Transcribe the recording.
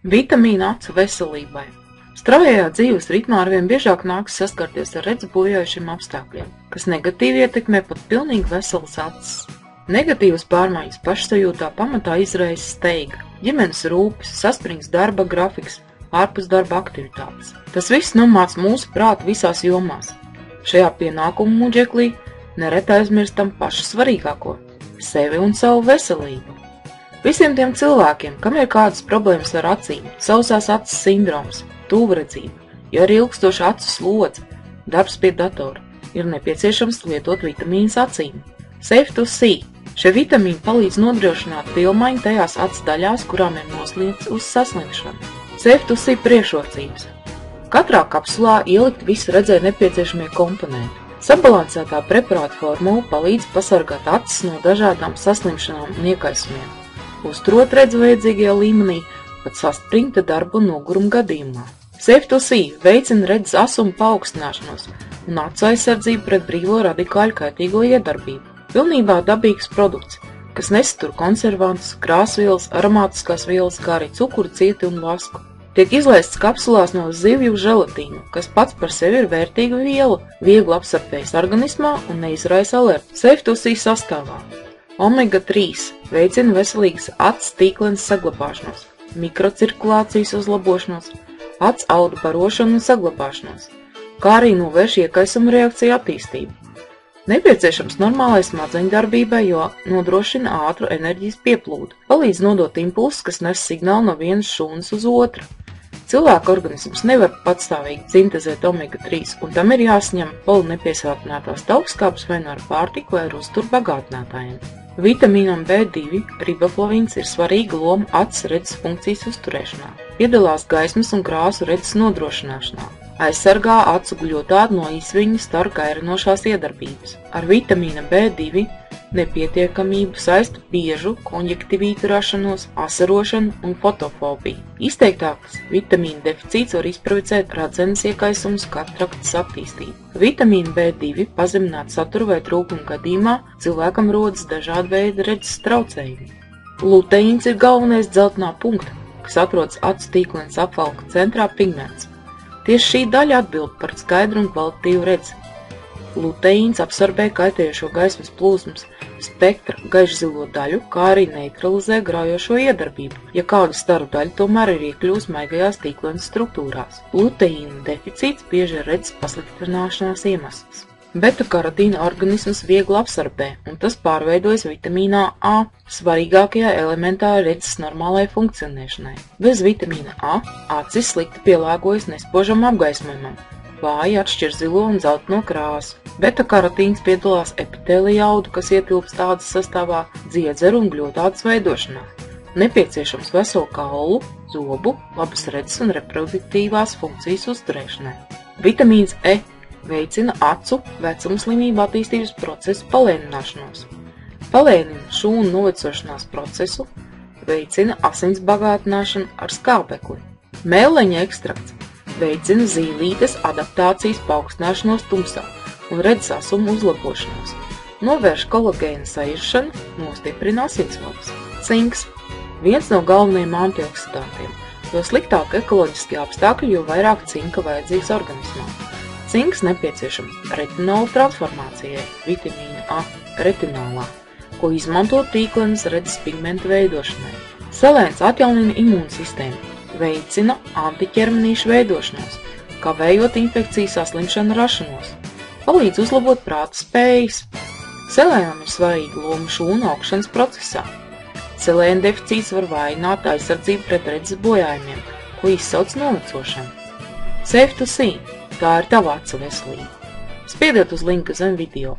Vitamīna acu veselībai. Straujajā dzīves ritmā arvien biežāk nākas saskarties ar redzes bojājušiem apstākļiem, kas negatīvi ietekmē pat pilnīgi veselas acis. Negatīvas pārmaiņas pašsajūtā pamatā izraisa steiga, ģimenes rūpes, saspringts darba grafiks, ārpus darba aktivitātes. Tas viss nomāc mūsu prātu visās jomās. Šajā pienākumu muģeklī nereti aizmirstam pašu svarīgāko – sevi un savu veselību. Visiem tiem cilvēkiem, kam ir kādas problēmas ar acīm, sausās acis sindroms, tuvredzība, ja ir ilgstoša acu slodze, darbs pie datora, ir nepieciešams lietot vitamīnus acīm. Safe to see. Šie vitamīni palīdz nodrošināt pilmaiņu tajās acu daļās, kurām ir nosliekts uz saslimšanu. Safe to see priekšrocības. Katrā kapsulā ielikt visu redzē nepieciešamie komponenti. Sabalansētā preparāta formula palīdz pasargāt acis no dažādām saslimšanām un iekaisumiem, uzturot redzi vajadzīgajā līmenī pat saspringta darba un noguruma gadījumā. Safe to see veicina redzes asuma paaugstināšanos un acu aizsardzību pret brīvo radikāļu kaitīgo iedarbību. Pilnībā dabīgs produkts, kas nesatur konservantus, krāsvielas, aromātiskās vielas, kā arī cukuru, cieti un vasku. Tiek izlaists kapsulās no zivju želatīnu, kas pats par sevi ir vērtīga viela, viegli apsarpējas organismā un neizraisa alerģiju. Safe to see sastāvā. Omega-3 veicina veselīgas acu tīklenes saglabāšanos, mikrocirkulācijas uzlabošanos, acu audu barošanu un saglabāšanos, kā arī novērš iekaisuma reakciju attīstību. Nepieciešams normālai smadzeņu darbībai, jo nodrošina ātru enerģijas pieplūdu, palīdz nodot impulsus, kas nes signālu no vienas šūnas uz otru. Cilvēka organisms nevar patstāvīgi sintezēt omega-3, un tam ir jāsaņem polinepiesātinātās taukskāpes vai no ar pārtiku vai ar uzturu bagātinātājiem. Vitamīnam B2 riboflavīns ir svarīga loma acu redzes funkcijas uzturēšanā, piedalās gaismas un krāsu redzes nodrošināšanā, aizsargā acu guļotādu no izviņu staru kairinošās iedarbības. Ar vitamīna B2 nepietiekamību saista biežu konjektivītu rašanos, asarošanu un fotofobiju. Izteiktāks vitamīna deficīts var izprovocēt radzenes iekaisumus, kataraktas attīstību. Vitamīna B2 pazeminātu saturu vai trūkumu gadījumā cilvēkam rodas dažādi veidi redzes traucējumi. Luteīns ir galvenais dzeltenā punkta, kas atrodas acu tīklenes apvalka centrā pigments. Tieši šī daļa atbild par skaidru un kvalitatīvu redzi. Luteīns absorbē kaitējošo gaismas plūsmas spektra gaišzilo daļu, kā arī neutralizē graujošo iedarbību, ja kādu staru daļu tomēr ir iekļūst maigajās tīklenes struktūrās. Luteīna deficīts bieži ir redzes pasliktināšanās iemesls. Beta-karotīnu organisms viegli absorbē, un tas pārveidojas vitamīnā A, svarīgākajā elementā redzes normālai funkcionēšanai. Bez vitamīna A acis slikti pielāgojas nespožam apgaismojumam, vāji atšķir zilo un dzelteno krāsu. Beta-karotīns piedalās epitēlija audu, kas ietilpst ādas sastāvā, dziedzeru un gļotādas veidošanā. Nepieciešams veselu kaulu, zobu, labas redzes un reproduktīvās funkcijas uzturēšanai. Vitamīns E veicina acu vecuma slimību attīstības procesu palēnināšanos. Palēnina šūnu novecošanās procesu, veicina asins bagātināšanu ar skābekli. Mēleņa ekstrakts veicina zīlītes adaptācijas paaugstināšanos tumsā un redzes asuma uzlabošanos, novērš kolagēna sairšanu, nostiprina asinsvadas. Cinks – viens no galvenajiem antioksidantiem, jo sliktāk ekoloģiskie apstākļi, jo vairāk cinka vajadzīgs organismā. Cinks nepieciešams retinola transformācijai, vitamīna A retinolā, ko izmanto tīklenes redzes pigmentu veidošanai. Selēns atjaunina imūnsistēmu, veicina antiķermenīšu veidošanos, kavējot infekciju saslimšanu rašanos, palīdz uzlabot prāta spējas. Selēnam ir svarīga loma šūnu augšanas procesā. Selēna deficīts var vājināt aizsardzību pret redzes bojājumiem, ko izsauc novecošanu. Safe to see. Tā ir tava acu veselība. Spiediet uz linku zem video.